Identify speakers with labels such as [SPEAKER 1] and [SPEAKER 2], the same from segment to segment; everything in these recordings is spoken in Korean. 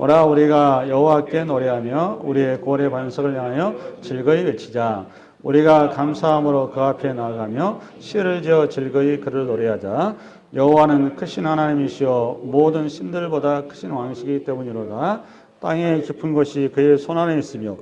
[SPEAKER 1] 오라 우리가 여호와께 노래하며 우리의 고래 반석을 향하여 즐거이 외치자. 우리가 감사함으로 그 앞에 나아가며 시를 지어 즐거이 그를 노래하자. 여호와는 크신 하나님이시여 모든 신들보다 크신 왕이시기 때문이로다. 땅의 깊은 곳이 그의 손안에 있으며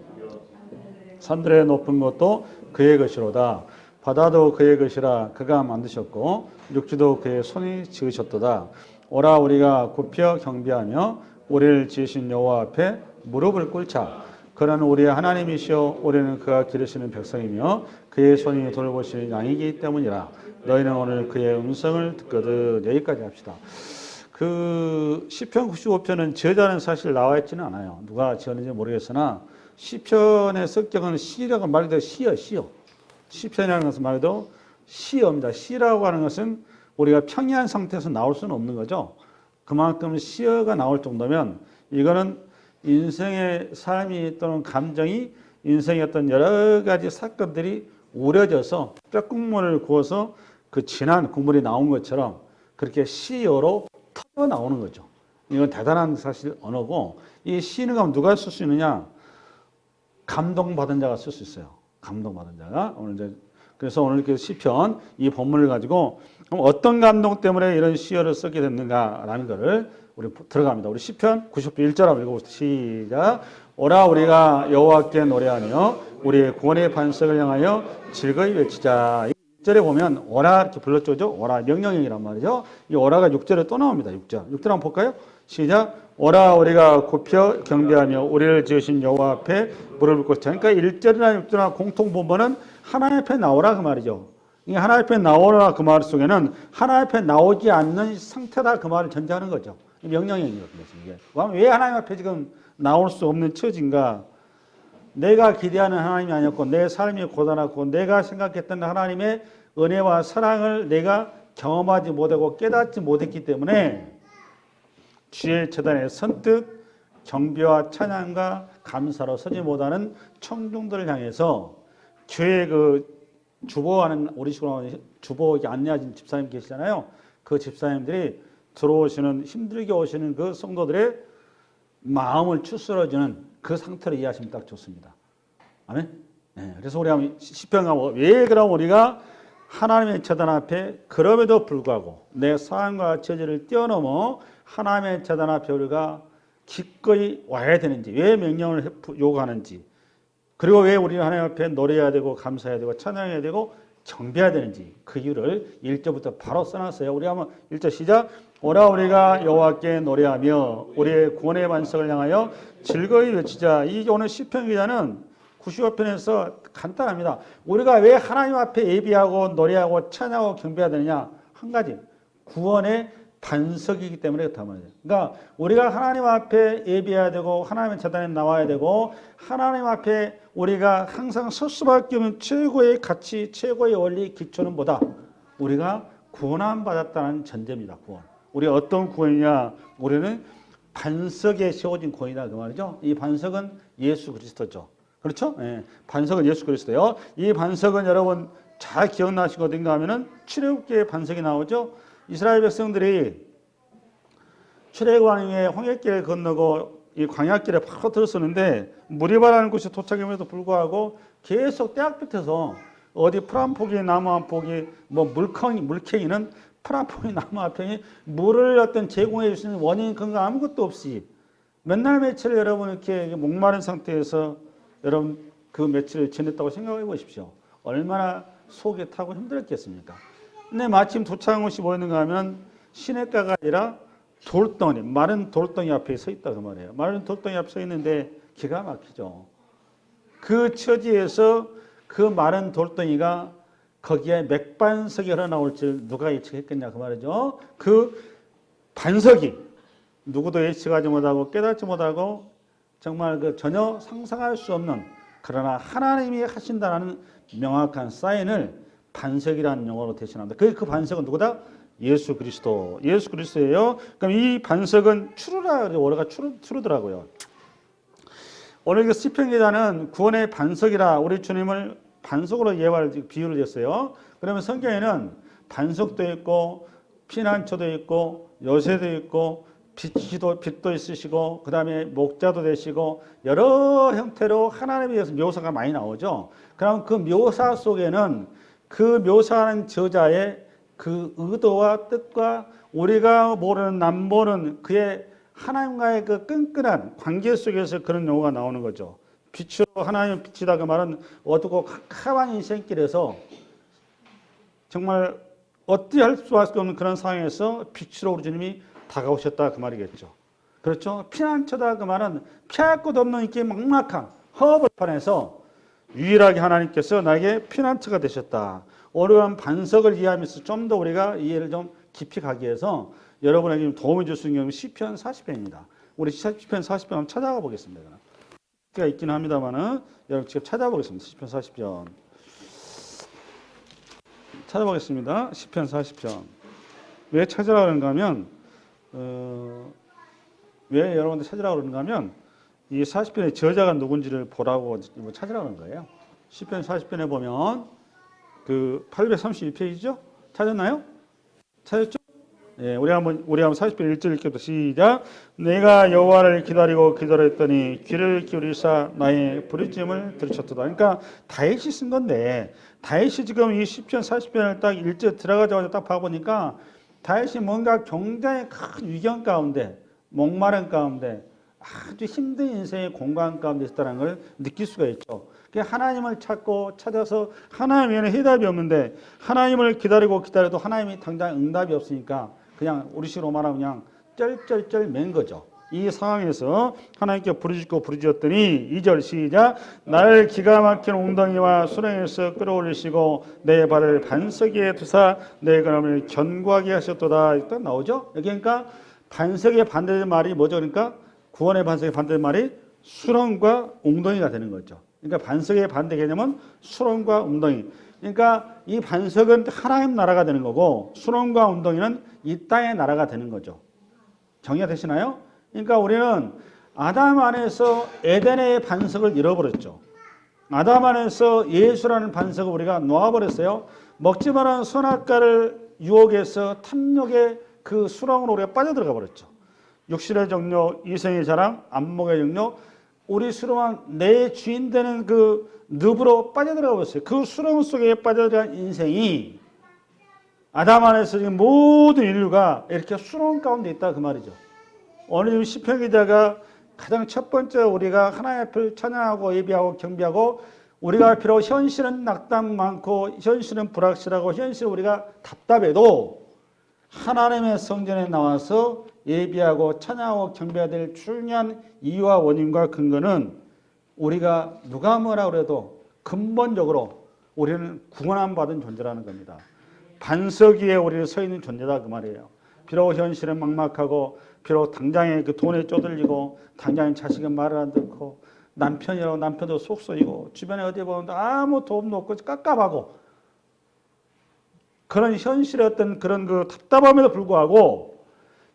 [SPEAKER 1] 산들의 높은 것도 그의 것이로다. 바다도 그의 것이라 그가 만드셨고 육지도 그의 손이 지으셨도다. 오라 우리가 굽혀 경배하며 우리를 지으신 여호와 앞에 무릎을 꿇자. 그는 우리의 하나님이시여 우리는 그가 기르시는 백성이며 그의 손이 돌보시는 양이기 때문이라. 너희는 오늘 그의 음성을 듣거든. 여기까지 합시다. 그 시편 95편은 저자는 사실 나와 있지는 않아요. 누가 지었는지 모르겠으나 시편의 성격은 시라고 말 그대로 시여. 시편이라는 것은 말 그대로 시어입니다. 시라고 하는 것은 우리가 평이한 상태에서 나올 수는 없는 거죠. 그만큼 시어가 나올 정도면 이거는 인생의 삶이 또는 감정이 인생의 어떤 여러 가지 사건들이 우려져서 뼈국물을 구워서 그 진한 국물이 나온 것처럼 그렇게 시어로 터져 나오는 거죠. 이건 대단한 사실 언어고, 이 시는 그럼 누가 쓸 수 있느냐? 감동받은 자가 쓸 수 있어요. 감동받은 자가. 그래서 오늘 그 시편 이 본문을 가지고 그럼 어떤 감동 때문에 이런 시어를 쓰게 됐는가라는 것을 우리 들어갑니다. 우리 시편 90편 1절 한번 읽어봅시다. 시작. 오라 우리가 여호와께 노래하며 우리의 구원의 반석을 향하여 즐거이 외치자. 6절에 보면 오라 이렇게 불렀죠. 오라 명령형이란 말이죠. 이 오라가 6절에 또 나옵니다. 6절 한번 볼까요? 시작. 오라 우리가 굽혀 경배하며 우리를 지으신 여호와 앞에 무릎을 꿇자. 그러니까 1절이나 6절이나 공통 본문은 하나님 앞에 나오라 그 말이죠. 이 하나님 앞에 나오라 그 말 속에는 하나님 앞에 나오지 않는 상태다 그 말을 전제하는 거죠. 명령형이거든요. 왜 하나님 앞에 지금 나올 수 없는 처지인가? 내가 기대하는 하나님이 아니었고 내 삶이 고단하고 내가 생각했던 하나님의 은혜와 사랑을 내가 경험하지 못하고 깨닫지 못했기 때문에 주의 제단에 선뜻 경배와 찬양과 감사로 서지 못하는 청중들을 향해서 교회 그 주보하는 우리 식으로 주보 안내하신 집사님 계시잖아요. 그 집사님들이 들어오시는 힘들게 오시는 그 성도들의 마음을 추스러주는 그 상태로 이해하시면 딱 좋습니다. 아멘. 네, 그래서 우리 한번 시편하고 왜 그럼 우리가 하나님의 제단 앞에 그럼에도 불구하고 내 사랑과 처지를 뛰어넘어 하나님의 제단 앞에 우리가 기꺼이 와야 되는지, 왜 명령을 요구하는지, 그리고 왜 우리는 하나님 앞에 노래해야 되고 감사해야 되고 찬양해야 되고 경배해야 되는지 그 이유를 1절부터 바로 써놨어요. 우리 한번 1절 시작. 오라 우리가 여호와께 노래하며 우리의 구원의 반석을 향하여 즐거이 외치자. 이 오늘 시편 기자는 95편에서 간단합니다. 우리가 왜 하나님 앞에 예비하고 노래하고 찬양하고 경배해야 되느냐? 한 가지, 구원의 반석이기 때문에 그렇단 말이에요. 그러니까 우리가 하나님 앞에 예비해야 되고 하나님의 제단에 나와야 되고 하나님 앞에 우리가 항상 설 수밖에 없는 최고의 가치, 최고의 원리 기초는 뭐다? 우리가 구원 받았다는 전제입니다. 구원. 우리가 어떤 구원이냐? 우리는 반석에 세워진 구원이다 그 말이죠. 이 반석은 예수 그리스도죠. 그렇죠? 네. 반석은 예수 그리스도요. 이 반석은 여러분 잘 기억나시고 어딘가 하면은 출애굽기의 반석이 나오죠. 이스라엘 백성들이 출애굽하는 게 홍해길을 건너고 이 광야길에 바로 들었었는데 물이 바라는 곳에 도착함에도 불구하고 계속 떼약볕에서 어디 풀 한 포기 나무 한 포기 뭐 물캥이는 풀 한 포기 나무 한 포기 물을 어떤 제공해 주시는 원인 그런 거 아무것도 없이 몇 날 며칠 여러분 이렇게 목마른 상태에서 여러분 그 며칠을 지냈다고 생각해 보십시오. 얼마나 속이 타고 힘들었겠습니까? 근데 마침 도착한 곳이 뭐였는가 하면 시냇가가 아니라 돌덩이, 마른 돌덩이 앞에 서 있다 그 말이에요. 마른 돌덩이 앞에 서 있는데 기가 막히죠. 그 처지에서 그 마른 돌덩이가 거기에 맥반석이 흘러나올 줄 누가 예측했겠냐 그 말이죠. 그 반석이 누구도 예측하지 못하고 깨닫지 못하고 정말 그 전혀 상상할 수 없는, 그러나 하나님이 하신다는 명확한 사인을 반석이라는 용어로 대신합니다. 그 반석은 누구다? 예수 그리스도. 예수 그리스도예요. 그럼 이 반석은 추루라, 원어가 추루더라고요. 오늘 그 시편 기자는 구원의 반석이라 우리 주님을 반석으로 비유를 했어요. 그러면 성경에는 반석도 있고 피난처도 있고 요새도 있고 빛도 있으시고 그 다음에 목자도 되시고 여러 형태로 하나님에 대해서 묘사가 많이 나오죠. 그럼 그 묘사 속에는 그 묘사하는 저자의 그 의도와 뜻과 우리가 모르는 남모르는 그의 하나님과의 그 끈끈한 관계 속에서 그런 용어가 나오는 거죠. 빛으로 하나님의 빛이다 그 말은 어둡고 캄캄한 인생길에서 정말 어찌 할 수밖에 없는 그런 상황에서 빛으로 우리 주님이 다가오셨다 그 말이겠죠. 그렇죠? 피난처다 그 말은 피할 곳 없는 이렇게 막막한 허벌판에서 유일하게 하나님께서 나에게 피난처가 되셨다. 어려운 반석을 이해하면서 좀 더 우리가 이해를 좀 깊이 가기 위해서 여러분에게 도움이 줄 수 있는 경우는 시편 40편입니다. 우리 시편 40편 한번 찾아가 보겠습니다. 가 있긴 합니다만은 여러분 직접 찾아보겠습니다. 시편 40편 찾아보겠습니다. 시편 40편 왜 찾으라 그런가 하면 왜 여러분들 찾으라 그러는가 하면 이 40편의 저자가 누군지를 보라고 찾으라 그런 거예요. 시편 40편에 보면 그 832페이지죠? 찾았나요? 찾았죠? 예, 우리 한번 40편 1절 읽기부터 시작. 내가 여호와를 기다리고 기다렸더니 귀를 기울이사 나의 부르짖음을 들으셨도다. 그러니까 다윗이 쓴 건데 다윗이 지금 이 시편 40편을 딱 1절 들어가자마자 딱 봐보니까 다윗이 뭔가 굉장히 큰 위경 가운데 목마른 가운데 아주 힘든 인생의 공간 가운데 있다는 걸 느낄 수가 있죠. 하나님을 찾고 찾아서 하나님 외에는 해답이 없는데 하나님을 기다리고 기다려도 하나님이 당장 응답이 없으니까 그냥 우리식으로 말하면 그냥 쩔쩔쩔 맨 거죠. 이 상황에서 하나님께 부르짖고 부르짖었더니 2절 시작. 나를 기가 막힌 웅덩이와 수렁에서 끌어올리시고 내 발을 반석 위에 두사 내 걸음을 견고하게 하셨도다. 일단 나오죠. 여기 그러니까 반석의 반대된 말이 뭐죠? 그러니까 구원의 반석의 반대된 말이 수렁과 웅덩이가 되는 거죠. 그러니까 반석의 반대 개념은 수렁과 웅덩이. 그러니까 이 반석은 하나님 나라가 되는 거고 수렁과 웅덩이는 이 땅의 나라가 되는 거죠. 정리가 되시나요? 그러니까 우리는 아담 안에서 에덴의 반석을 잃어버렸죠. 아담 안에서 예수라는 반석을 우리가 놓아버렸어요. 먹지 말라는 선악과를 유혹해서 탐욕의 그 수렁으로 우리가 빠져들어가 버렸죠. 육신의 정욕, 이성의 자랑, 안목의 정욕, 우리 수렁은 내 주인 되는 그 늪으로 빠져들어가 버렸어요. 그 수렁 속에 빠져들어간 인생이 아담 안에서 지금 모든 인류가 이렇게 수렁 가운데 있다 그 말이죠. 오늘 시편 기자가 가장 첫 번째 우리가 하나님 앞을 찬양하고 예배하고 경배하고 우리가 비록 현실은 낙담 많고 현실은 불확실하고 현실은 우리가 답답해도 하나님의 성전에 나와서 예배하고 찬양하고 경배해야 될 중요한 이유와 원인과 근거는 우리가 누가 뭐라 그래도 근본적으로 우리는 구원함 받은 존재라는 겁니다. 반석 위에 우리는 서 있는 존재다 그 말이에요. 비록 현실은 막막하고 비록 당장에 그 돈에 쪼들리고 당장에 자식은 말을 안 듣고 남편이라고 남편도 속 쏘이고 주변에 어디 보면 아무 도움도 없고 깝깝하고 그런 현실의 어떤 그런 그 답답함에도 불구하고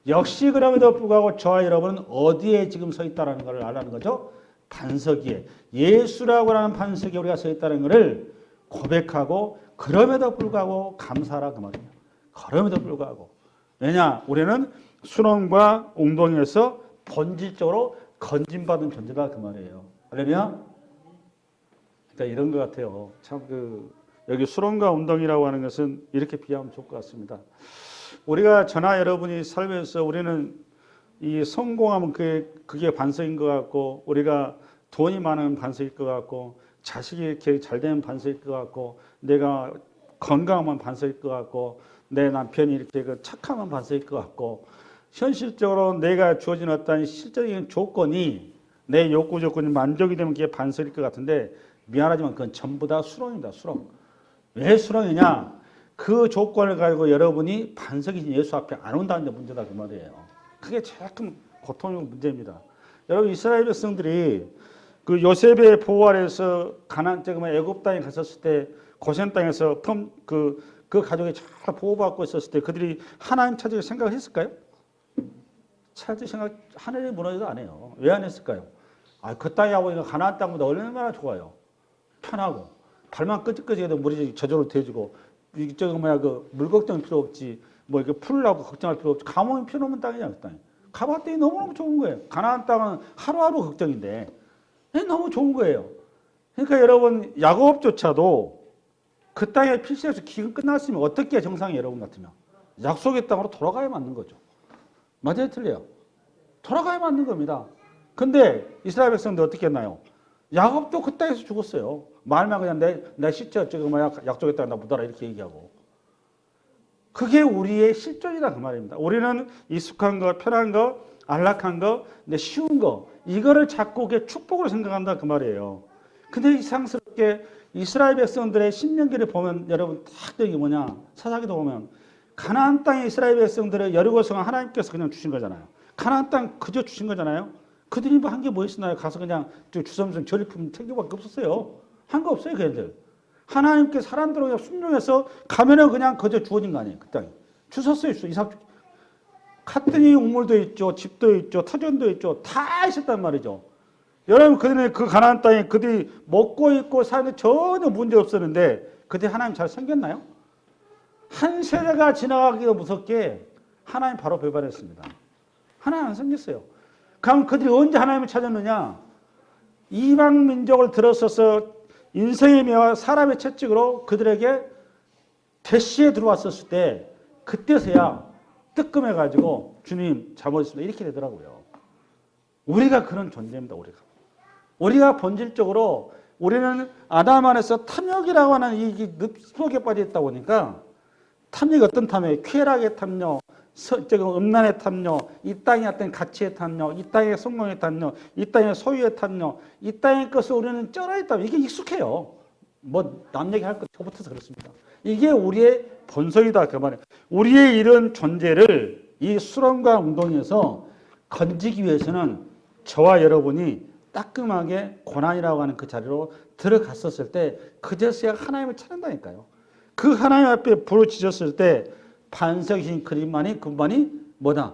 [SPEAKER 1] 역시 그럼에도 불구하고 저와 여러분은 어디에 지금 서 있다는 걸 알라는 거죠. 반석 위에 예수라고 하는 반석 위에 우리가 서 있다는 것을 고백하고 그럼에도 불구하고 감사하라 그 말이에요. 그럼에도 불구하고 왜냐 우리는 수렁과 웅덩이에서 본질적으로 건진받은 존재다 그 말이에요. 할렐루야. 그러니까 이런 것 같아요. 참 여기 수렁과 웅덩이라고 하는 것은 이렇게 비하면 좋을 것 같습니다. 우리가 저나 여러분이 살면서 우리는 이 성공하면 그게 반석인 것 같고 우리가 돈이 많은 반석일 것 같고 자식이 이렇게 잘 되는 반석일 것 같고 내가 건강하면 반석일 것 같고 내 남편이 이렇게 착하면 반석일 것 같고 현실적으로 내가 주어진 어떤 실질적인 조건이 내 욕구 조건이 만족이 되면 그게 반석일 것 같은데 미안하지만 그건 전부 다 수렁입니다. 수렁. 왜 수렁이냐? 그 조건을 가지고 여러분이 반석이신 예수 앞에 안 온다는 게 문제다 그 말이에요. 그게 제일 큰 고통의 문제입니다. 여러분 이스라엘 백성들이 그 요셉의 보호 아래서 가나안 땅에 애굽 땅에 갔었을 때 고센 땅에서 그 가족이 잘 보호받고 있었을 때 그들이 하나님 찾을 생각을 했을까요? 찾을 생각 하늘이 무너져도 안 해요. 왜 안 했을까요? 그 땅에 와보니까 가나안 땅보다 얼마나 좋아요. 편하고 발만 끄적끄적해도 물이 저절로 대주고 물 걱정 필요 없지 뭐 이렇게 풀라고 걱정할 필요 없지 감옥이 필요 없는 땅이냐 그 땅이
[SPEAKER 2] 가봤더니 너무너무 좋은 거예요. 가나안 땅은 하루하루 걱정인데 너무 좋은 거예요. 그러니까 여러분 야곱조차도 그 땅에 필시해서 기근 끝났으면 어떻게 정상이 여러분 같으면 약속의 땅으로 돌아가야 맞는 거죠. 맞아요, 틀려요? 돌아가야 맞는 겁니다. 근데 이스라엘 백성들 어떻게 했나요? 야곱도 그 땅에서 죽었어요. 말만 그냥 내 시체 저거 뭐야 약속의 땅에 나 묻어라 이렇게 얘기하고. 그게 우리의 실존이다 그 말입니다. 우리는 익숙한 거, 편한 거, 안락한 거, 근데 쉬운 거 이거를 자꾸 축복으로 생각한다 그 말이에요. 근데 이상스럽게 이스라엘 백성들의 신명기를 보면 여러분 딱 여기 뭐냐 사사기도 보면 가나안 땅의 이스라엘 백성들의 여리고성은 하나님께서 그냥 주신 거잖아요. 가나안 땅 그저 주신 거잖아요. 그들이 뭐 한 게 뭐 있었나요? 가서 그냥 주섬주섬 전리품 챙겨밖에 없었어요. 한 거 없어요, 걔들. 하나님께 사람들을 그냥 순종해서 가면은 그냥 그저 주어진 거 아니에요, 그 땅에. 주셨어요, 이삭. 갔더니 우물도 있죠, 집도 있죠, 터전도 있죠, 다 있었단 말이죠. 여러분, 그들이 그 가나안 땅에 그들이 먹고 있고 사는데 전혀 문제 없었는데 그들이 하나님 잘 섬겼나요? 한 세대가 지나가기도 무섭게 하나님 바로 배반했습니다. 하나님 안 섬겼어요. 그럼 그들이 언제 하나님을 찾았느냐? 이방 민족을 들어서서 인생의 매와 사람의 채찍으로 그들에게 대시에 들어왔었을 때 그때서야 뜨끔해가지고 주님 잘못했습니다 이렇게 되더라고요. 우리가 그런 존재입니다. 우리가 본질적으로 우리는 아담 안에서 탐욕이라고 하는 이 늪속에 빠져 있다 보니까 탐욕이 어떤 탐욕이에요? 쾌락의 탐욕, 음란의 탐욕, 이 땅의 어떤 가치의 탐욕, 이 땅의 성공의 탐욕, 이 땅의 소유의 탐욕, 이 땅의 것을 우리는 쩔어있다. 이게 익숙해요. 뭐 남 얘기할 것 저부터서 그렇습니다. 이게 우리의 본성이다 그 말이에요. 우리의 이런 존재를 이 수련과 운동에서 건지기 위해서는 저와 여러분이 따끔하게 고난이라고 하는 그 자리로 들어갔었을 때 그제서야 하나님을 찾는다니까요. 그 하나님 앞에 부르짖었을 때 반석이신 그분만이 뭐다?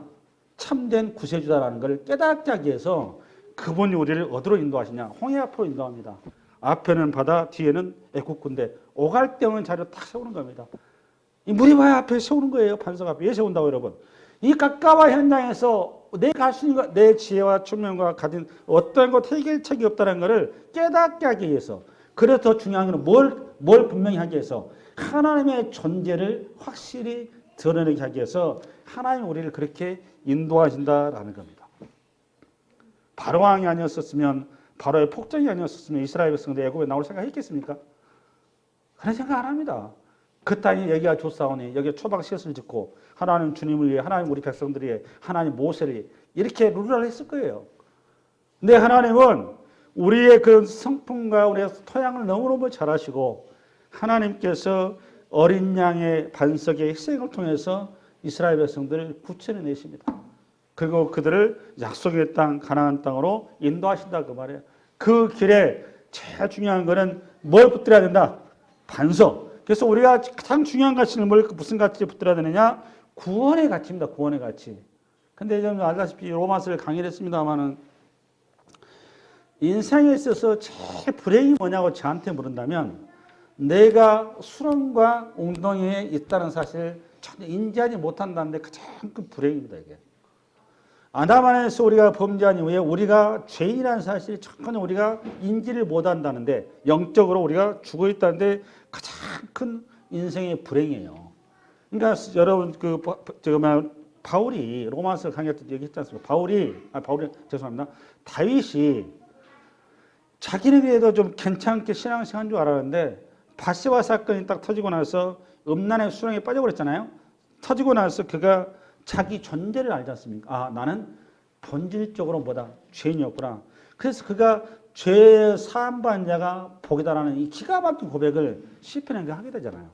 [SPEAKER 2] 참된 구세주다라는 걸 깨닫게 하기 위해서 그분이 우리를 어디로 인도하시냐? 홍해 앞으로 인도합니다. 앞에는 바다, 뒤에는 애국군대. 오갈 데 없는 자리로 딱 세우는 겁니다. 이 무리바위 앞에 세우는 거예요. 반석 앞에. 왜 세운다고 여러분? 이 가까운 현장에서 내가 할 수 있는 것, 내 지혜와 총명과 가진 어떤 것 해결책이 없다는 것을 깨닫게 하기 위해서. 그래서 더 중요한 건 뭘 분명히 하기 위해서 하나님의 존재를 확실히 드러내게 하기 위해서 하나님 우리를 그렇게 인도하신다라는 겁니다. 바로왕이 아니었었으면 바로의 폭정이 아니었었으면 이스라엘 백성들 애굽에 나올 생각했겠습니까? 그런 생각 안 합니다. 그 땅에 여기가 좋사오니 여기에 초박 씨앗을 짓고 하나님 주님을 위해 하나님 우리 백성들을 위해 하나님 모세를 위해 이렇게 룰을 했을 거예요. 근데 하나님은 우리의 그 성품과 우리의 토양을 너무너무 잘 아시고 하나님께서 어린 양의 반석의 희생을 통해서 이스라엘 백성들을 구원해 내십니다. 그리고 그들을 약속의 땅 가나안 땅으로 인도하신다 그 말이에요. 그 길에 제일 중요한 거는 뭘 붙들어야 된다? 반석. 그래서 우리가 가장 중요한 가치는 무슨 가치를 붙들어야 되느냐? 구원의 가치입니다. 구원의 가치. 근데 좀 알다시피 로마서를 강의를 했습니다만은 인생에 있어서 제일 불행이 뭐냐고 저한테 물은다면 내가 수련과 웅덩이에 있다는 사실을 전혀 인지하지 못한다는 데 가장 큰 불행입니다. 이게. 아담 안에서 우리가 범죄한 이후에 우리가 죄인이라는 사실을 전혀 우리가 인지를 못한다는데 영적으로 우리가 죽어있다는데 가장 큰 인생의 불행이에요. 그러니까 여러분 바울이 로마서 강의 때 얘기했지 않습니까? 죄송합니다. 다윗이 자기는 그래도 좀 괜찮게 신앙생활한 줄 알았는데 바세바 사건이 딱 터지고 나서 음란의 수렁에 빠져버렸잖아요. 터지고 나서 그가 자기 존재를 알지 않습니까? 아, 나는 본질적으로 죄인이었구나. 그래서 그가 죄 사함받은 자가 복이다라는 이 기가 막힌 고백을 시편에 하게 되잖아요.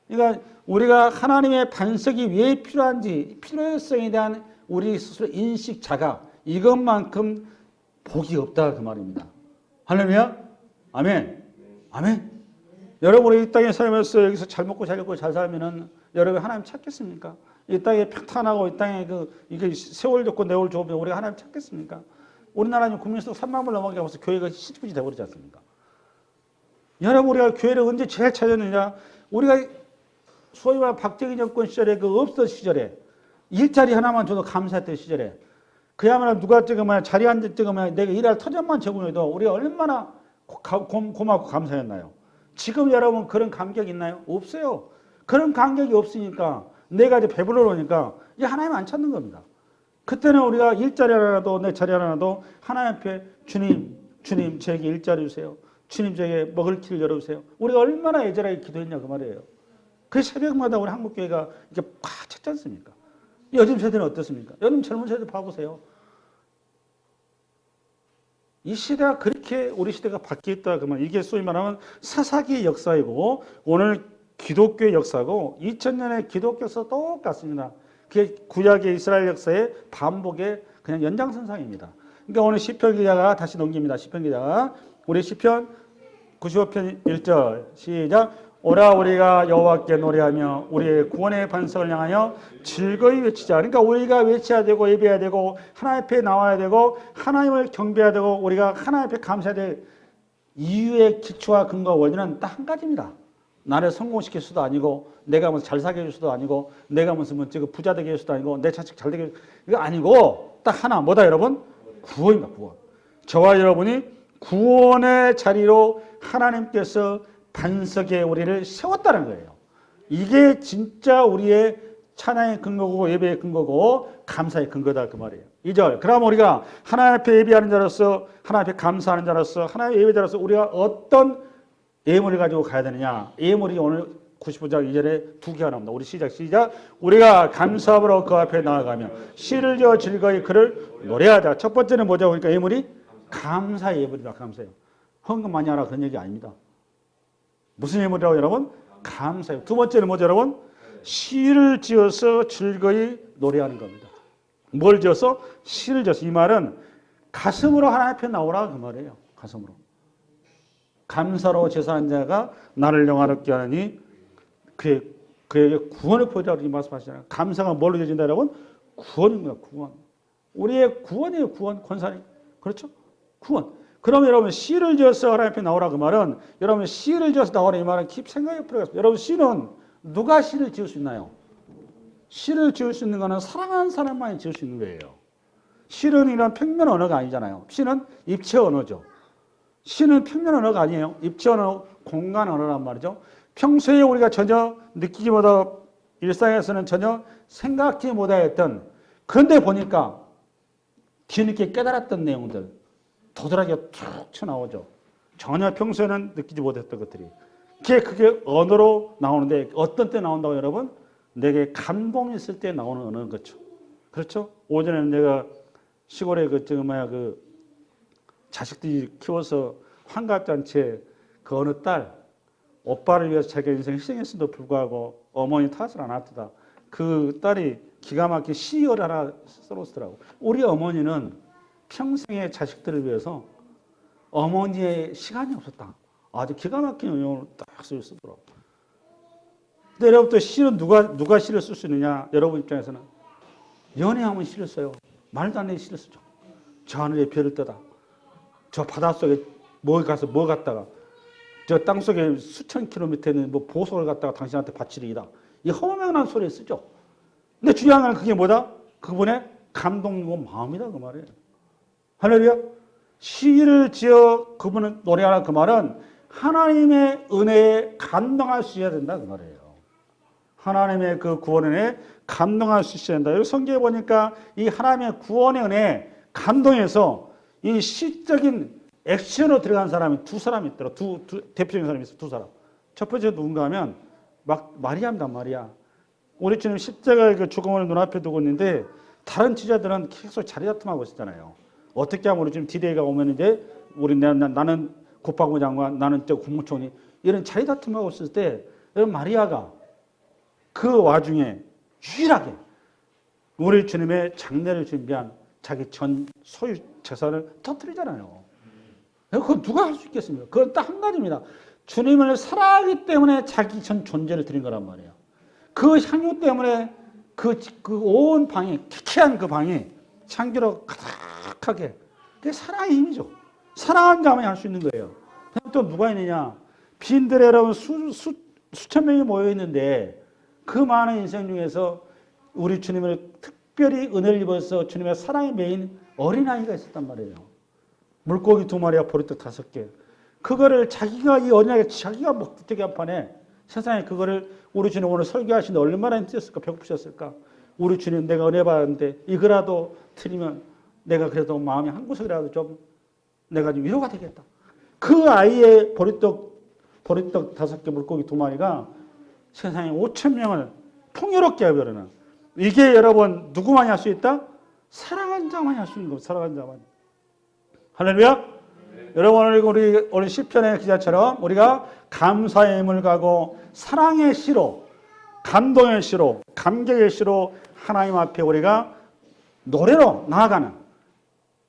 [SPEAKER 2] 그러니까 우리가 하나님의 반석이 왜 필요한지 필요성에 대한 우리 스스로 인식 자각 이것만큼 복이 없다 그 말입니다. 할렐루야? 아멘. 아멘. 여러분이 이 땅에 살면서 여기서 잘 먹고 잘 입고 잘 살면은 여러분 하나님 찾겠습니까? 이 땅에 평탄하고 이 땅에 이게 세월 좋고 내월 좋으면 우리가 하나님 찾겠습니까? 우리나라는 국민수 3만 명 넘어가게 하면서 교회가 시집이 되어버리지 않습니까? 여러분 우리가 교회를 언제 제일 찾았느냐? 우리가 소위 말해 박정희 정권 시절에 그 없던 시절에 일자리 하나만 줘도 감사했던 시절에 그야말로 누가 찍으면 자리에 앉아 찍으면 내가 일할 터전만 제공해도 우리가 얼마나 고맙고 감사했나요? 지금 여러분 그런 감격이 있나요? 없어요. 그런 감격이 없으니까 내가 이제 배불러 오니까 이제 하나님 안 찾는 겁니다. 그때는 우리가 일자리 하나라도 내 자리 하나라도 하나님 앞에 주님 저에게 일자리 주세요. 주님 저에게 먹을 길을 열어주세요. 우리가 얼마나 애절하게 기도했냐 그 말이에요. 그 새벽마다 우리 한국교회가 이렇게 꽉 찼지 않습니까? 요즘 세대는 어떻습니까? 요즘 젊은 세대 봐보세요. 이 시대가 그렇게 우리 시대가 바뀌었다 그러면 이게 소위 말하면 사사기의 역사이고 오늘 기독교의 역사고 2000년의 기독교 역사 똑같습니다. 그게 구약의 이스라엘 역사의 반복의 그냥 연장선상입니다. 그러니까 오늘 시편 기자가 다시 넘깁니다. 시편 기자가 우리 시편 95편 1절 시작. 오라 우리가 여호와께 노래하며 우리의 구원의 반석을 향하여 즐거이 외치자. 그러니까 우리가 외쳐야 되고 예배해야 되고 하나님 앞에 나와야 되고 하나님을 경배해야 되고 우리가 하나님 앞에 감사해야 될 이유의 기초와 근거 원인은 딱 한 가지입니다. 나를 성공시킬 수도 아니고 내가 무슨 잘 사게 해줄 수도 아니고 내가 무슨 부자 되게 해줄 수도 아니고 내 자식 잘 되게 해줄 수도 이거 아니고 딱 하나 뭐다 여러분? 구원입니다. 구원. 저와 여러분이 구원의 자리로 하나님께서 반석에 우리를 세웠다는 거예요. 이게 진짜 우리의 찬양의 근거고 예배의 근거고 감사의 근거다 그 말이에요. 2절. 그럼 우리가 하나님 앞에 예배하는 자로서 하나님 앞에 감사하는 자로서 하나님의 예배자로서 우리가 어떤 예물을 가지고 가야 되느냐. 예물이 오늘 95장 2절에 두 개가 나옵니다. 우리 시작. 우리가 감사함으로 그 앞에 나아가며 시를 지어 즐거이 그를 노래하자. 첫 번째는 뭐죠? 그러니까 예물이 감사의 예물이다. 감사예요. 헌금 많이 하라 그런 얘기 아닙니다. 무슨 예물이라고 여러분? 감사예요. 두 번째는 뭐죠 여러분? 시를 지어서 즐거이 노래하는 겁니다. 뭘 지어서? 시를 지어서. 이 말은 가슴으로 하나님 앞에 나오라 그 말이에요. 가슴으로. 감사로 제사한 자가 나를 영화롭게 하느니 그에게 구원을 보이라고 말씀하시잖아요. 감사가 뭘로 이어진다 여러분? 구원입니다. 구원. 우리의 구원이에요. 구원. 권사님. 그렇죠? 구원. 그럼 여러분 시를 지어서 하나님 앞에 나오라 그 말은 여러분 시를 지어서 나오라 이 말은 깊이 생각해 필요가 있습니다. 여러분 시는 누가 시를 지을 수 있나요? 시를 지을 수 있는 것은 사랑하는 사람만이 지을 수 있는 거예요. 시는 이런 평면 언어가 아니잖아요. 시는 입체 언어죠. 시는 평면 언어가 아니에요. 입체 언어, 공간 언어란 말이죠. 평소에 우리가 전혀 느끼지 못하고 일상에서는 전혀 생각지 못했던 그런데 보니까 뒤늦게 깨달았던 내용들 도드라지가 툭 튀어나오죠. 전혀 평소에는 느끼지 못했던 것들이. 그게 언어로 나오는데 어떤 때 나온다고 여러분? 내게 감동이 있을 때 나오는 언어인 거죠. 그렇죠? 오전에는 내가 시골에 그 자식들이 키워서 환갑잔치에 그 어느 딸 오빠를 위해서 자기 인생 희생했음에도 불구하고 어머니 탓을 안 하더라. 그 딸이 기가 막히게 시를 하나 써놓더라고. 우리 어머니는 평생의 자식들을 위해서 어머니의 시간이 없었다. 아주 기가 막힌 응용을 딱 쓰더라고. 근데 여러분 또 시는 누가 시를 쓸 수 있느냐? 여러분 입장에서는 연애하면 시를 써요. 말도 안 되는 시를 쓰죠. 저 하늘에 별을 떠다. 저 바닷속에 뭐 갔다가 저 땅속에 수천 킬로미터 있는 뭐 보석을 갖다가 당신한테 바치리이다. 이 허무맹랑한 소리를 쓰죠. 근데 중요한 건 그게 뭐다? 그분의 감동이고 마음이다 그 말이에요. 할렐루야. 시를 지어 그분은 노래하라 그 말은 하나님의 은혜에 감동할 수 있어야 된다 그 말이에요. 하나님의 그 구원의 은혜에 감동할 수 있어야 된다. 여기 성경에 보니까 이 하나님의 구원의 은혜에 감동해서 이 시적인 액션으로 들어간 사람이 두 사람이 있더라. 대표적인 사람이 있어. 두 사람. 첫 번째 누군가 하면 마리아입니다. 마리아. 우리 주님 십자가의 그 죽음을 눈앞에 두고 있는데 다른 지자들은 계속 자리다툼하고 있었잖아요. 어떻게 하면 우리 지금 디데이가 오면 이제 나는 국방부 장관, 나는 저 국무총리 이런 자리다툼하고 있을 때 마리아가 그 와중에 유일하게 우리 주님의 장례를 준비한 자기 전 소유 재산을 터뜨리잖아요. 그건 누가 할 수 있겠습니까? 그건 딱 한 가지입니다. 주님을 사랑하기 때문에 자기 전 존재를 드린 거란 말이에요. 그 향유 때문에 그 온 방이 쾌쾌한 그 방이 향기로 가득하게 그게 사랑의 힘이죠. 사랑한 자만이 할 수 있는 거예요. 또 누가 있느냐? 빈들에 여러분 수천 명이 모여 있는데 그 많은 인생 중에서 우리 주님을 특별히 은혜를 입어서 주님의 사랑의 메인 어린아이가 있었단 말이에요. 물고기 2마리와 보리떡 5개. 그거를 자기가 이 어린아이가 자기가 먹기 한판에 세상에 그거를 우리 주님 오늘 설교하시는데 얼마나 힘드셨을까 배고프셨을까. 우리 주님 내가 은혜 받았는데 이거라도 드리면 내가 그래도 마음이 한 구석이라도 좀 내가 좀 위로가 되겠다. 그 아이의 보리떡 5개 물고기 2마리가 세상에 5천 명을 풍요롭게 하려는 이게 여러분 누구만이 할 수 있다? 사랑한 자만이 할 수 있는 겁니다. 사랑한 자만. 할렐루야. 네. 여러분 우리 오늘 시편의 기자처럼 우리가 감사의 힘을 가고 사랑의 시로 감동의 시로 감격의 시로 하나님 앞에 우리가 노래로 나아가는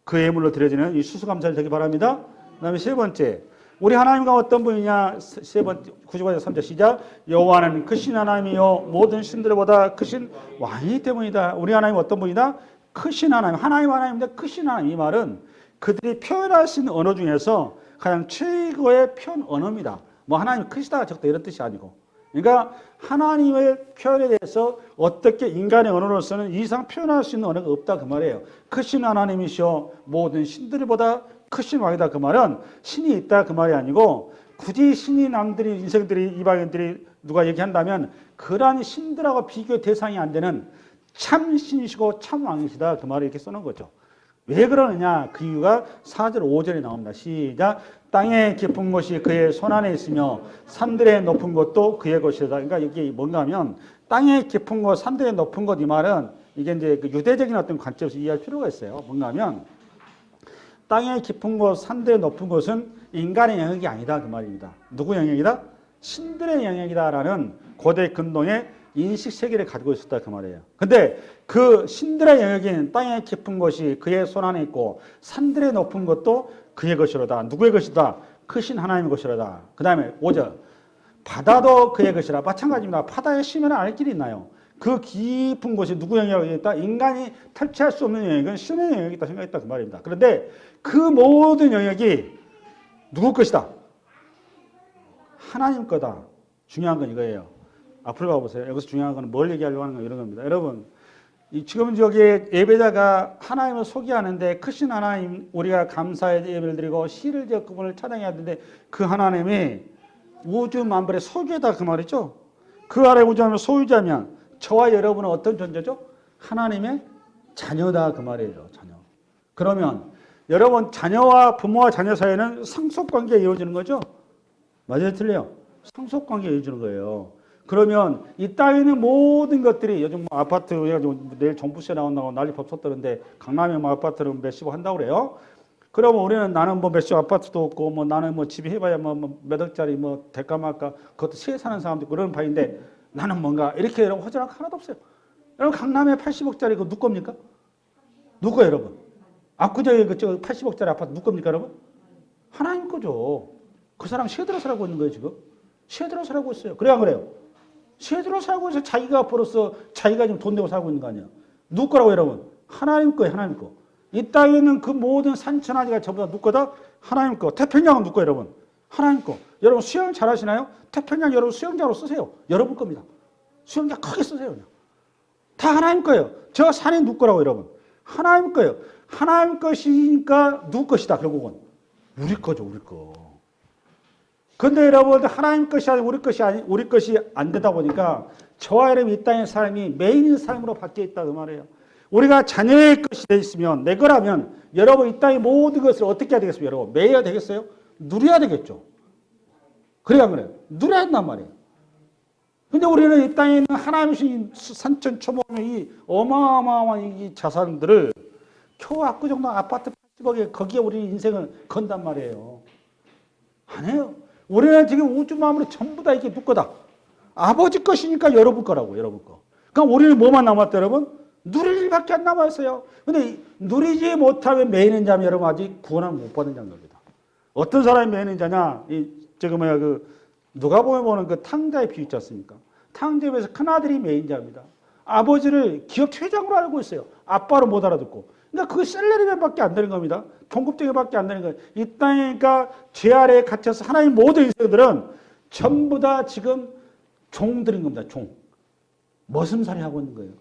[SPEAKER 2] 그 예물로 드려지는 이 수수감사를 되기 바랍니다. 그 다음에 세 번째 우리 하나님과 어떤 분이냐 세 번째 95절 3절 시작 여호와는 크신 하나님이요 모든 신들보다 크신 왕이기 때문이다. 우리 하나님 어떤 분이다? 크신 하나님 하나님인데 크신 하나님 이 말은 그들이 표현할 수 있는 언어 중에서 가장 최고의 표현 언어입니다. 뭐 하나님 크시다 적다 이런 뜻이 아니고 그러니까 하나님의 표현에 대해서 어떻게 인간의 언어로서는 이 이상 표현할 수 있는 언어가 없다 그 말이에요. 크신 하나님이시오 모든 신들보다 크신 왕이다 그 말은 신이 있다 그 말이 아니고 굳이 신이 남들이 인생들이 이방인들이 누가 얘기한다면 그러한 신들하고 비교 대상이 안 되는 참 신이시고 참 왕이시다 그 말을 이렇게 써놓은 거죠. 왜 그러느냐 그 이유가 4절 5절에 나옵니다. 시작 땅의 깊은 곳이 그의 손안에 있으며 산들의 높은 곳도 그의 것이다. 그러니까 이게 뭔가 하면 땅의 깊은 곳 산들의 높은 곳 이 말은 이게 이제 그 유대적인 어떤 관점에서 이해할 필요가 있어요. 뭔가 하면 땅의 깊은 곳 산들의 높은 곳은 인간의 영역이 아니다 그 말입니다. 누구 영역이다? 신들의 영역이다라는 고대 근동의 인식 세계를 가지고 있었다 그 말이에요. 근데 그 신들의 영역인 땅의 깊은 곳이 그의 손 안에 있고 산들의 높은 것도 그의 것이로다. 누구의 것이다? 크신 하나님의 것이로다. 그 다음에 5절 바다도 그의 것이라. 마찬가지입니다. 바다에 심연을 알 길이 있나요? 그 깊은 곳이 누구 영역이 있다? 인간이 탈취할 수 없는 영역은 신의 영역이 있다 생각했다 그 말입니다. 그런데 그 모든 영역이 누구 것이다? 하나님 거다. 중요한 건 이거예요. 앞으로 가보세요. 여기서 중요한 건 뭘 얘기하려고 하는 거 이런 겁니다. 여러분, 지금 여기 예배자가 하나님을 소개하는데 크신 하나님 우리가 감사의 예배를 드리고 시를 지어 그분을 찬양해야 되는데 그 하나님이 우주 만물의 소유다 그 말이죠. 그 아래 우주 만물의 소유자면 저와 여러분은 어떤 존재죠? 하나님의 자녀다 그 말이에요. 자녀. 그러면 여러분 자녀와 부모와 자녀 사이에는 상속관계가 이어지는 거죠? 맞아요? 틀려요? 상속관계가 이어지는 거예요. 그러면 이 땅에 있는 모든 것들이 요즘 뭐 아파트 해가지고 내일 종부세 나온다고 난리 법석되는데 강남에 뭐 아파트를 몇십억 한다고 그래요. 그러면 우리는 나는 뭐 몇십 아파트도 없고 뭐 나는 뭐 집이 해봐야 뭐 몇 억짜리 뭐 대가 말까 그것도 시에 사는 사람도 있고 그런 바인데 나는 뭔가 이렇게 여러분 허전한 거 하나도 없어요. 여러분 강남에 80억짜리 그거 누구 겁니까? 누구 거예요 여러분? 압구정에 그 80억짜리 아파트 누구 겁니까 여러분? 하나님 거죠. 그 사람 시에 들어 살고 있는 거예요 지금. 시에 들어 살고 있어요. 그래 안 그래요? 시에 들어 살고 있어서 자기가 벌어서 자기가 지금 돈 내고 살고 있는 거 아니야. 누구 거라고 여러분? 하나님 거예요 하나님 거. 이 땅에 있는 그 모든 산천하지가 전부 다 누구 거다? 하나님 거. 태평양은 누구 거예요 여러분? 하나님 거. 여러분 수영 잘 하시나요? 태평양 여러분 수영장으로 쓰세요. 여러분 겁니다. 수영장 크게 쓰세요 그냥. 다 하나님 거예요. 저 산이 누구 거라고 여러분? 하나님 거예요. 하나님 것이니까 누구 것이다 결국은? 우리 거죠 우리 거. 근데 여러분 하나님 것이 아니 우리 것이 안 되다 보니까 저와 여러분 이 땅의 삶이 메인의 삶으로 바뀌어 있다 그 말이에요. 우리가 자녀의 것이 돼 있으면 내 거라면 여러분 이 땅의 모든 것을 어떻게 해야 되겠어요 여러분? 매여야 되겠어요? 누려야 되겠죠. 그래야 그래요. 누려야 한단 말이에요. 근데 우리는 이 땅에 있는 하나님의 산천초목의 이 어마어마한 이 자산들을 겨우 압구정도 아파트 80억에 거기에 우리 인생을 건단 말이에요. 아니에요. 우리는 지금 우주 만물이 전부 다 이게 누구 거다? 아버지 것이니까 여러분 거라고 여러분 거. 그럼 우리는 뭐만 남았다 여러분? 누릴 일밖에 안 남았어요. 근데 누리지 못하면 매이는 자면 여러분 아직 구원을 못 받은 자인 겁니다. 어떤 사람이 매이는 자냐? 누가 보면 그 탕자의 비유 있지 않습니까? 탕자에서 큰아들이 매인 자입니다. 아버지를 기업 회장으로 알고 있어요. 아빠로 못 알아듣고. 그러니까 그 셀러리맨밖에 안 되는 겁니다. 동급쟁이밖에 안 되는 거예요. 이 땅에 그러니까 죄 아래에 갇혀서 하나님 모든 인생들은 전부 다 지금 종들인 겁니다. 종. 머슴살이 하고 있는 거예요.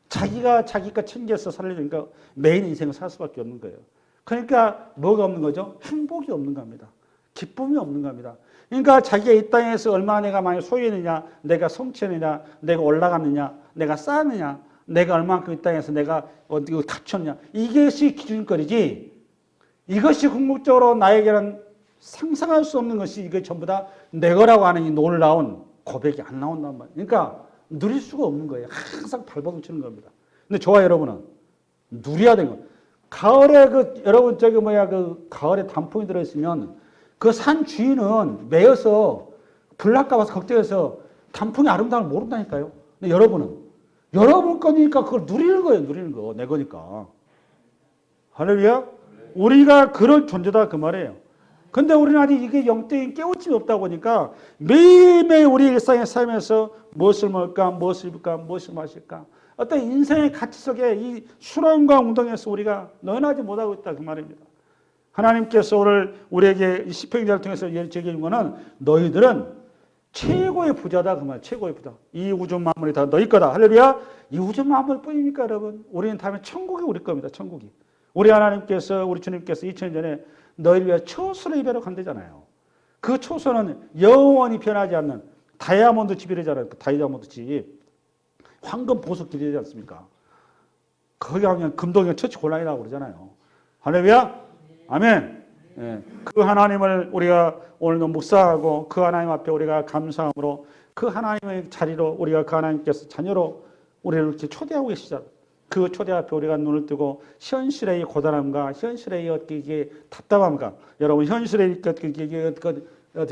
[SPEAKER 2] 자기가 자기 것 챙겨서 살려니까 매일 인생을 살 수밖에 없는 거예요. 그러니까 뭐가 없는 거죠? 행복이 없는 겁니다. 기쁨이 없는 겁니다. 그러니까 자기가 이 땅에서 얼마나 내가 많이 소유했느냐, 내가 성취했느냐, 내가 올라갔느냐, 내가 쌓았느냐, 내가 얼마만큼 이 땅에서 내가 어디 갖췄냐, 이것이 기준거리지. 이것이 궁극적으로 나에게는 상상할 수 없는 것이 이게 전부 다 내 거라고 하는 이 놀라운 고백이 안 나온단 말이에요. 그러니까 누릴 수가 없는 거예요. 항상 발버둥 치는 겁니다. 근데 좋아요, 여러분은. 누려야 되는 거예요. 가을에 여러분 가을에 단풍이 들어있으면 그 산 주인은 매여서 불날까 봐서 걱정해서 단풍의 아름다움을 모른다니까요. 근데 여러분은 여러분 거니까 그걸 누리는 거예요. 누리는 거. 내 거니까. 할렐루야. 우리가 그런 존재다 그 말이에요. 근데 우리는 아직 이게 영적인 깨우침이 없다 보니까 매일매일 우리 일상의 삶에서 무엇을 먹을까, 무엇을 입을까, 무엇을 마실까, 어떤 인생의 가치 속에 이 수렁과 웅덩이에서 우리가 논하지 못하고 있다 그 말입니다. 하나님께서 오늘 우리에게 시편 기자를 통해서 얘기해 거는 너희들은 최고의 부자다 그 말. 최고의 부자. 이 우주 만물이 다 너희 거다. 할렐루야. 이 우주 만물 뿐입니까 여러분? 우리는 다음에 천국이 우리 겁니다. 천국이. 우리 하나님께서 우리 주님께서 2000년 전에 너희를 위해 초소를 입으러 간대잖아요. 그 초소는 영원히 변하지 않는 다이아몬드 집이래잖아요. 그 다이아몬드 집. 황금 보석 길이지 않습니까? 거기 가면 금동이랑 처치 곤란이라고 그러잖아요. 할렐루야. 아멘. 예. 그 하나님을 우리가 오늘도 묵상하고 그 하나님 앞에 우리가 감사함으로 그 하나님의 자리로 우리가 그 하나님께서 자녀로 우리를 이렇게 초대하고 계시잖아요. 그 초대 앞에 우리가 눈을 뜨고 현실의 고단함과 현실의 이게 답답함과 여러분 현실의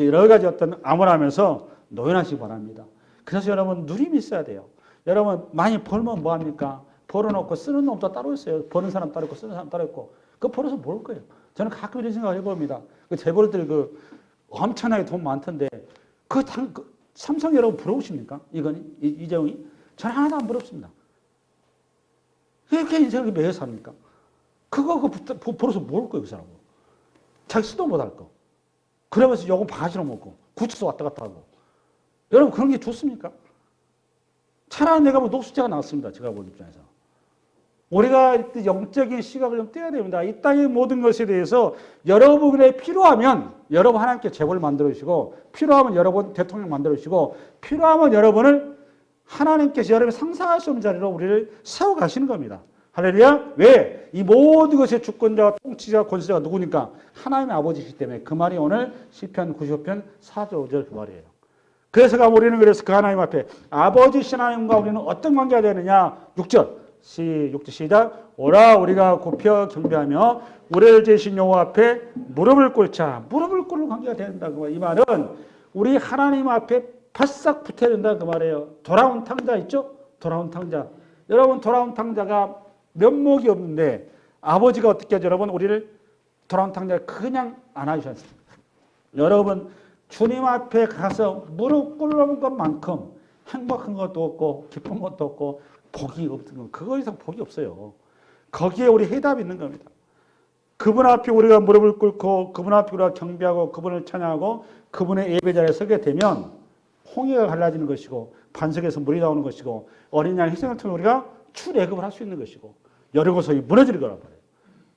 [SPEAKER 2] 여러 가지 어떤 암울하면서 노연하시기 바랍니다. 그래서 여러분 누림이 있어야 돼요. 여러분 많이 벌면 뭐합니까? 벌어놓고 쓰는 놈도 따로 있어요. 버는 사람 따로 있고 쓰는 사람 따로 있고 그거 벌어서 뭘 거예요? 저는 가끔 이런 생각을 해봅니다. 그 재벌들 엄청나게 돈 많던데 그 삼성 여러분 부러우십니까? 이재용이? 저는 하나도 안 부럽습니다. 이렇게 인생을 매여 삽니까? 그거 벌어서 뭘 거예요, 그 사람은? 자기 쓰도 못할 거. 그러면서 요금 바가지로 먹고 구치소 왔다 갔다 하고. 여러분 그런 게 좋습니까? 차라리 내가 녹수자가 나왔습니다. 제가 본 입장에서. 우리가 영적인 시각을 좀 떼야 됩니다. 이 땅의 모든 것에 대해서 여러분의 필요하면 여러분 하나님께 재벌 만들어 주시고 필요하면 여러분 대통령 만들어 주시고 필요하면 여러분을 하나님께서 여러분이 상상할 수 없는 자리로 우리를 세워 가시는 겁니다. 할렐루야. 왜? 이 모든 것의 주권자와 통치자 권세자가 누구니까? 하나님의 아버지이기 때문에 그 말이 오늘 시편 95편 4절 5절 그 말이에요. 그래서 우리는 그 하나님 앞에 아버지신 하나님과 우리는 어떤 관계가 되느냐? 6절 시작. 오라 우리가 굽혀 경배하며 우리를 지으신 여호와 앞에 무릎을 꿇자. 무릎을 꿇는 관계가 된다고. 이 말은 우리 하나님 앞에 바싹 붙어야 된다 그 말이에요. 돌아온 탕자 있죠? 돌아온 탕자. 여러분 돌아온 탕자가 면목이 없는데 아버지가 어떻게 하죠? 여러분 우리를 돌아온 탕자를 그냥 안아주셨습니다. 여러분 주님 앞에 가서 무릎 꿇는 것만큼 행복한 것도 없고 기쁜 것도 없고 복이 없는 거. 그거 이상 복이 없어요. 거기에 우리 해답이 있는 겁니다. 그분 앞에 우리가 무릎을 꿇고 그분 앞에 우리가 경배하고 그분을 찬양하고 그분의 예배 자리에 서게 되면 홍해가 갈라지는 것이고 반석에서 물이 나오는 것이고 어린 양 희생을 통해 우리가 출애굽을 할 수 있는 것이고 여리고성이 무너질 거란 말이에요.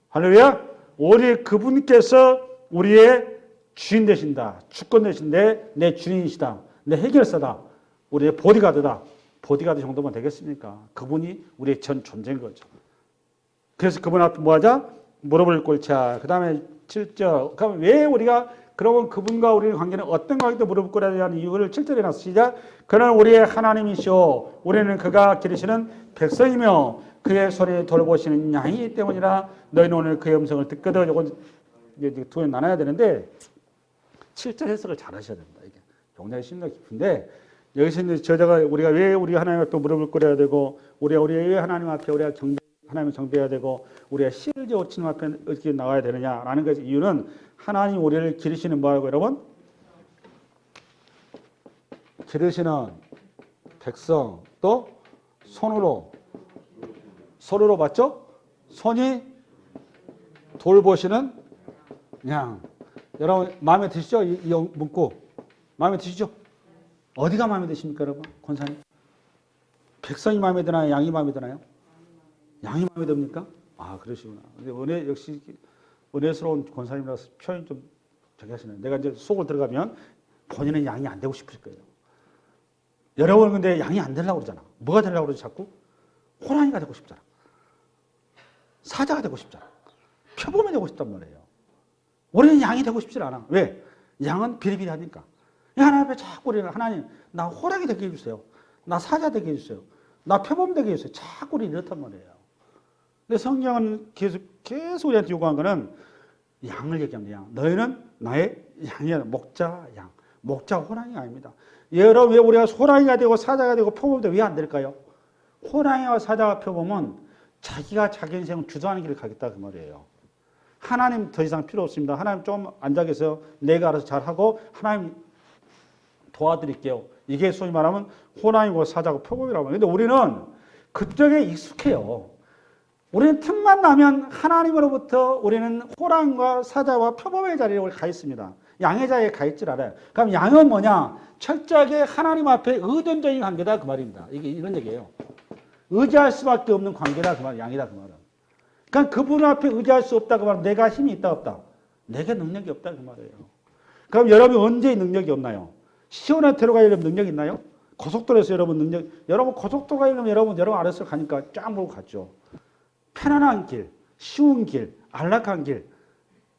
[SPEAKER 2] 할렐루야. 우리 그분께서 우리의 주인 되신다. 주권 되신데 내 주인이시다. 내 해결사다. 우리의 보디가드다. 보디가드 정도만 되겠습니까? 그분이 우리의 전 존재인 거죠. 그래서 그분 앞에 뭐 하자? 무릎을 꿇자. 그 다음에 7절. 그럼 왜 우리가 그러면 그분과 우리의 관계는 어떤 관계도 무릎 꿇어야 되는 이유를 7절에 놨어. 시작. 그는 우리의 하나님이시오. 우리는 그가 기르시는 백성이며 그의 소리를 돌보시는 양이기 때문이라. 너희는 오늘 그의 음성을 듣거든. 이건 이제 두 개 나눠야 되는데 7절 해석을 잘 하셔야 됩니다. 이게 굉장히 심리가 깊은데 여기서 이제 저자가 우리가 왜 우리 하나님 앞에 무릎을 꿇어야 되고 우리가 왜 하나님 앞에 우리가 하나님을 경배해야 되고 우리가 씨를 지어 주님 앞에 어떻게 나와야 되느냐라는 것의 이유는 하나님 우리를 기르시는 뭐라고 여러분? 기르시는 백성 또 손으로 맞죠? 손이 돌보시는 양. 여러분 마음에 드시죠? 이 문구 마음에 드시죠? 어디가 마음에 드십니까 여러분? 권사님? 백성이 마음에 드나요? 양이 마음에 드나요? 양이 마음에 듭니까? 아, 그러시구나. 근데 역시 은혜스러운 권사님이라서 표현 좀 저기 하시네요. 내가 이제 속을 들어가면 본인은 양이 안 되고 싶을 거예요. 여러분 근데 양이 안 되려고 그러잖아. 뭐가 되려고 그러지 자꾸? 호랑이가 되고 싶잖아. 사자가 되고 싶잖아. 표범이 되고 싶단 말이에요. 우리는 양이 되고 싶지 않아. 왜? 양은 비리비리하니까. 하나님 앞에 자꾸 우리는 하나님 나 호랑이 되게 해주세요. 나 사자 되게 해주세요. 나 표범 되게 해주세요. 자꾸 우리 이렇단 말이에요. 근데 성경은 계속 우리한테 요구한 거는 양을 얘기합니다. 양. 너희는 나의 양이야. 목자 양. 목자 호랑이가 아닙니다. 여러분 왜 우리가 호랑이가 되고 사자가 되고 표범이 되고 왜 안 될까요? 호랑이와 사자와 표범은 자기가 자기 인생을 주도하는 길을 가겠다 그 말이에요. 하나님 더 이상 필요 없습니다. 하나님 좀 앉아 계세요. 내가 알아서 잘하고 하나님 도와드릴게요. 이게 소위 말하면 호랑이고 사자고 표범이라고 합니다. 근데 우리는 그쪽에 익숙해요. 우리는 틈만 나면 하나님으로부터 우리는 호랑이와 사자와 표범의 자리에 가 있습니다. 양의 자리에 가 있질 않아요. 그럼 양은 뭐냐? 철저하게 하나님 앞에 의존적인 관계다 그 말입니다. 이게 이런 얘기예요. 의지할 수밖에 없는 관계다 그 말, 양이다 그 말은. 그러니까 그분 앞에 의지할 수 없다 그 말은 내가 힘이 있다 없다. 내게 능력이 없다 그 말이에요. 그럼 여러분이 언제 능력이 없나요? 시원한 데로 가려면 능력이 있나요? 고속도로에서 여러분 고속도로 가려면 여러분 알아서 가니까 쫙 몰고 갔죠. 편안한 길, 쉬운 길, 안락한 길,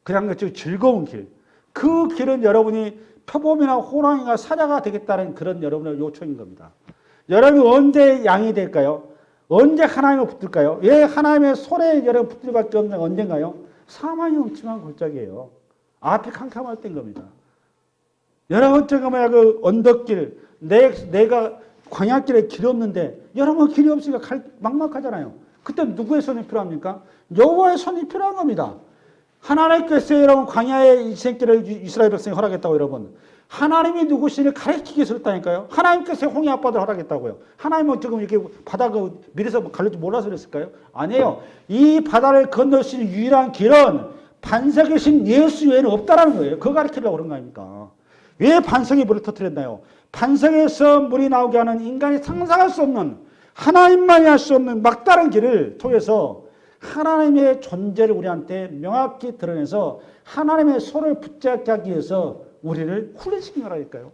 [SPEAKER 2] 그냥 즐거운 길. 그 길은 여러분이 표범이나 호랑이가 사자가 되겠다는 그런 여러분의 요청인 겁니다. 여러분이 언제 양이 될까요? 언제 하나님을 붙들까요? 왜 하나님의 손에 여러분 붙들 밖에 없는 언젠가요? 사망이 엄청난 골짜기예요. 앞이 캄캄할 때인 겁니다. 여러분 저거 뭐야 그 언덕길 내가 광야길에 길이 없는데 여러분 길이 없으니까 막막하잖아요. 그때 누구의 손이 필요합니까? 여호와의 손이 필요한 겁니다. 하나님께서 여러분 광야의 인생길을 이스라엘 백성이 허락했다고 여러분. 하나님이 누구시를 가르치기 위해서 했다니까요. 하나님께서 홍해 앞바다를 허락했다고요. 하나님은 지금 이렇게 바다 미래서 가려지 몰라서 그랬을까요? 아니에요. 이 바다를 건널 수 있는 유일한 길은 반석이신 예수 외에는 없다라는 거예요. 그거 가르치려고 그런 거 아닙니까? 왜 반석이 물을 터뜨렸나요? 반석에서 물이 나오게 하는 인간이 상상할 수 없는 하나님만이 할 수 없는 막다른 길을 통해서 하나님의 존재를 우리한테 명확히 드러내서 하나님의 손을 붙잡게 하기 위해서 우리를 훈련시킨 거라니까요.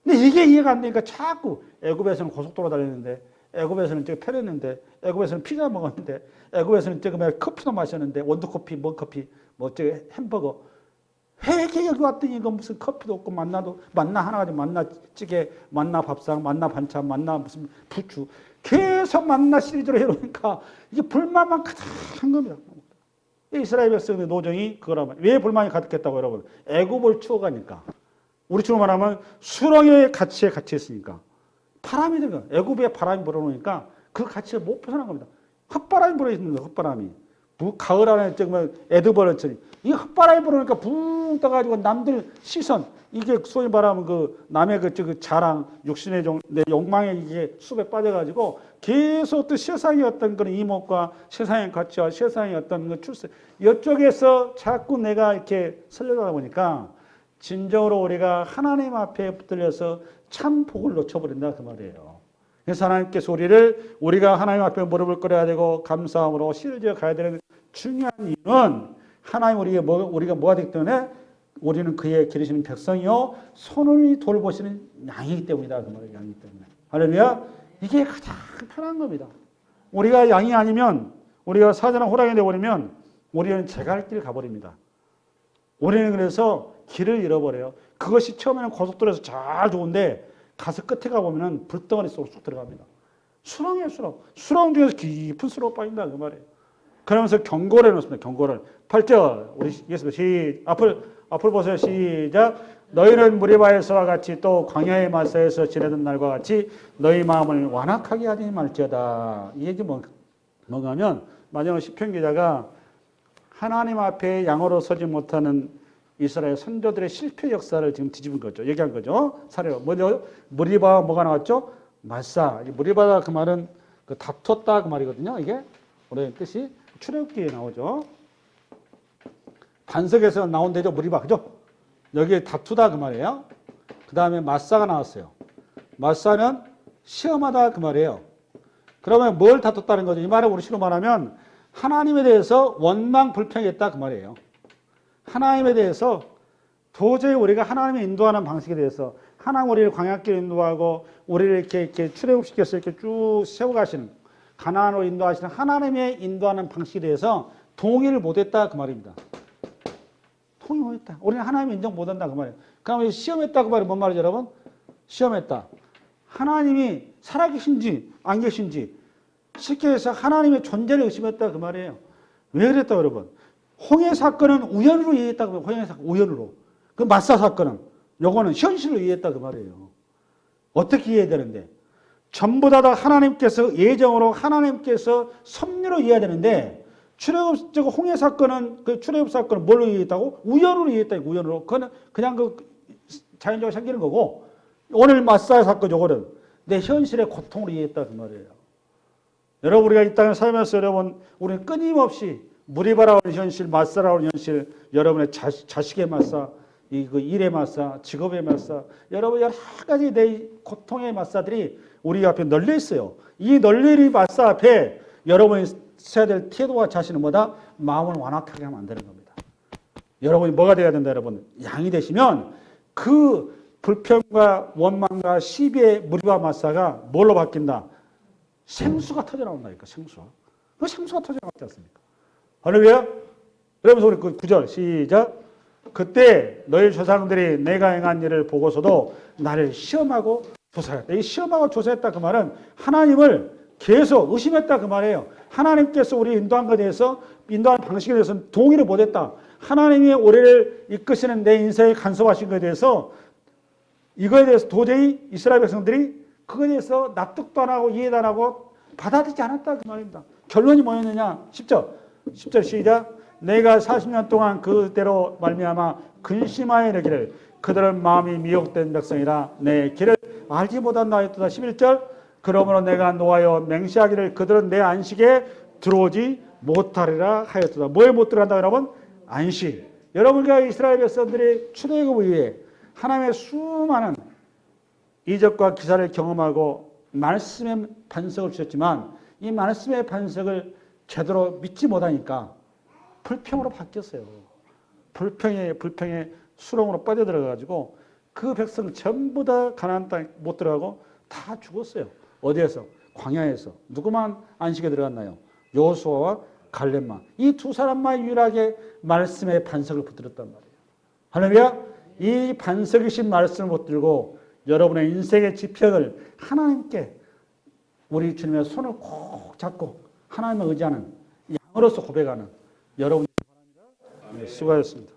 [SPEAKER 2] 근데 이게 이해가 안 되니까 자꾸 애굽에서는 고속도로 달렸는데 애굽에서는 저기 편했는데 애굽에서는 피자 먹었는데 애굽에서는 저기 커피도 마셨는데 원두커피, 뭐 커피, 뭐 저기 햄버거 회개 여기 왔더니 이거 무슨 커피도 없고 만나 하나 가지고 만나 찌개, 만나 밥상, 만나 반찬, 만나 무슨 부추 계속 만나 시리즈로 해놓으니까 이게 불만만 가득한 겁니다. 이스라엘 백성의 노정이 그거라면 왜 불만이 가득했다고 여러분? 애굽을 추억하니까 우리 식으로 말하면 수렁의 가치에 갇혀있으니까 바람이 들어가 애굽에 바람이 불어오니까 그 가치를 못 벗어난 겁니다. 헛바람이 불어있는 거예요. 헛바람이 가을 안에 정말 에드버런처럼 이 헛바람이 불어오니까 붕 떠가지고 남들 시선 이게 소위 말하면 그 남의 그 자랑 육신의 내 욕망에 이게 숲에 빠져가지고 계속 또 세상의 어떤 그런 이목과 세상의 가치와 세상의 어떤 그 출세 이쪽에서 자꾸 내가 이렇게 설레다 보니까 진정으로 우리가 하나님 앞에 붙들려서 참 복을 놓쳐버린다 그 말이에요. 그래서 하나님께서 우리가 하나님 앞에 무릎을 꿇어야 되고 감사함으로 실지어 가야 되는 중요한 이유는 하나님 우리가 뭐가 되기 때문에 우리는 그의 기르시는 백성이요 손을 돌보시는 양이기 때문이다 그 말이에요. 양이기 때문에 할렐루야. 이게 가장 편한 겁니다. 우리가 양이 아니면 우리가 사자나 호랑이 되어버리면 우리는 제갈 길 가버립니다. 우리는 그래서 길을 잃어버려요. 그것이 처음에는 고속도로에서 잘 좋은데 가서 끝에 가보면 불덩어리 속으로 쑥 들어갑니다. 수렁이에요 수렁. 수렁 중에서 깊은 수렁 빠진다 그 말이에요. 그러면서 경고를 해놓습니다. 경고를 8절 우리 읽겠습니다. 앞을 보세요. 시작. 너희는 무리바에서와 같이 또 광야의 마사에서 지내던 날과 같이 너희 마음을 완악하게 하지 말지어다. 이 얘기 뭔가 하면 마지막 시편 기자가 하나님 앞에 양으로 서지 못하는 이스라엘 선조들의 실패 역사를 지금 뒤집은 거죠. 얘기한 거죠. 사례로 뭐죠? 무리바와 뭐가 나왔죠? 마사. 무리바다 그 말은 그 다퉜다 그 말이거든요. 이게 원래 뜻이 출애굽기에 나오죠. 반석에서 나온 데죠. 무리바. 그죠? 여기에 다투다 그 말이에요. 그 다음에 마사가 나왔어요. 마사는 시험하다 그 말이에요. 그러면 뭘 다퉜다는 거죠? 이 말을 우리식으로 말하면 하나님에 대해서 원망 불평했다 그 말이에요. 하나님에 대해서 도저히 우리가 하나님의 인도하는 방식에 대해서 하나님 우리를 광야길로 인도하고 우리를 이렇게 출애굽시켜서 이렇게 쭉 세워가시는 가나안으로 인도하시는 하나님의 인도하는 방식에 대해서 동의를 못했다 그 말입니다. 동의 못했다. 우리는 하나님 인정 못한다 그 말이에요. 그러면 시험했다 그 말이 뭔 말이죠, 여러분? 시험했다. 하나님이 살아계신지 안 계신지 쉽게 해서 하나님의 존재를 의심했다 그 말이에요. 왜 그랬다 여러분? 홍해 사건은 우연으로 이해했다 그 말이에요. 홍해 사건 우연으로. 그 마사 사건은 요거는 현실로 이해했다 그 말이에요. 어떻게 이해해야 되는데? 전부 다 하나님께서 예정으로 하나님께서 섭리로 이해해야 되는데 출애굽 홍해 사건은 그 출애굽 사건은 뭘로 이해했다고? 우연으로 이해했다. 우연으로. 그거는 그냥 그 자연적으로 생기는 거고 오늘 마사 사건 요거는 내 현실의 고통으로 이해했다 그 말이에요. 여러분 우리가 이 땅에 살면서 여러분 우리는 끊임없이 물이 바라오는 현실, 맞사라오는 현실, 여러분의 자식의 맞사, 그 일의 맞사, 직업의 맞사, 여러분 여러 가지 내 고통의 맞사들이 우리 앞에 널려 있어요. 이 널리는 맞사 앞에 여러분이 써야 될 태도와 자신은 뭐다? 마음을 완악하게 하면 안 되는 겁니다. 여러분이 뭐가 돼야 된다 여러분? 양이 되시면 그 불평과 원망과 시비의 무리와 맞사가 뭘로 바뀐다? 생수가 터져나온다니까 생수가. 그 생수가 터져나왔지 않습니까? 할렐루야. 그러면서 우리 그 9절 시작. 그때 너희 조상들이 내가 행한 일을 보고서도 나를 시험하고 조사했다. 이 시험하고 조사했다 그 말은 하나님을 계속 의심했다 그 말이에요. 하나님께서 우리 인도한 것에 대해서 인도하는 방식에 대해서 동의를 못했다. 하나님이 우리를 이끄시는 내 인생에 간섭하신 것에 대해서 이거에 대해서 도저히 이스라엘 백성들이 그거에 대해서 납득도 안 하고 이해도 안 하고 받아들이지 않았다 그 말입니다. 결론이 뭐였느냐? 10절 시작. 내가 40년 동안 그대로 말미암아 근심하여 이르기를 그들은 마음이 미혹된 백성이라 내 길을 알지 못한다 하였도다. 11절 그러므로 내가 노하여 맹세하기를 그들은 내 안식에 들어오지 못하리라 하였도다. 뭐에 못 들어간다 여러분? 안식. 여러분과 이스라엘 백성들이 출애굽 이후에 하나님의 수많은 이적과 기사를 경험하고 말씀의 반석을 주셨지만 이 말씀의 반석을 제대로 믿지 못하니까 불평으로 바뀌었어요. 불평의 수렁으로 빠져들어가지고 그 백성 전부 다 가나안 땅에 못 들어가고 다 죽었어요. 어디에서? 광야에서. 누구만 안식에 들어갔나요? 여호수아와 갈렙만. 이 두 사람만 유일하게 말씀의 반석을 붙들었단 말이에요. 할렐루야. 이 반석이신 말씀을 붙들고 여러분의 인생의 지평을 하나님께 우리 주님의 손을 꼭 잡고 하나님을 의지하는 양으로서 고백하는 여러분 바랍니다. 네, 수고하셨습니다.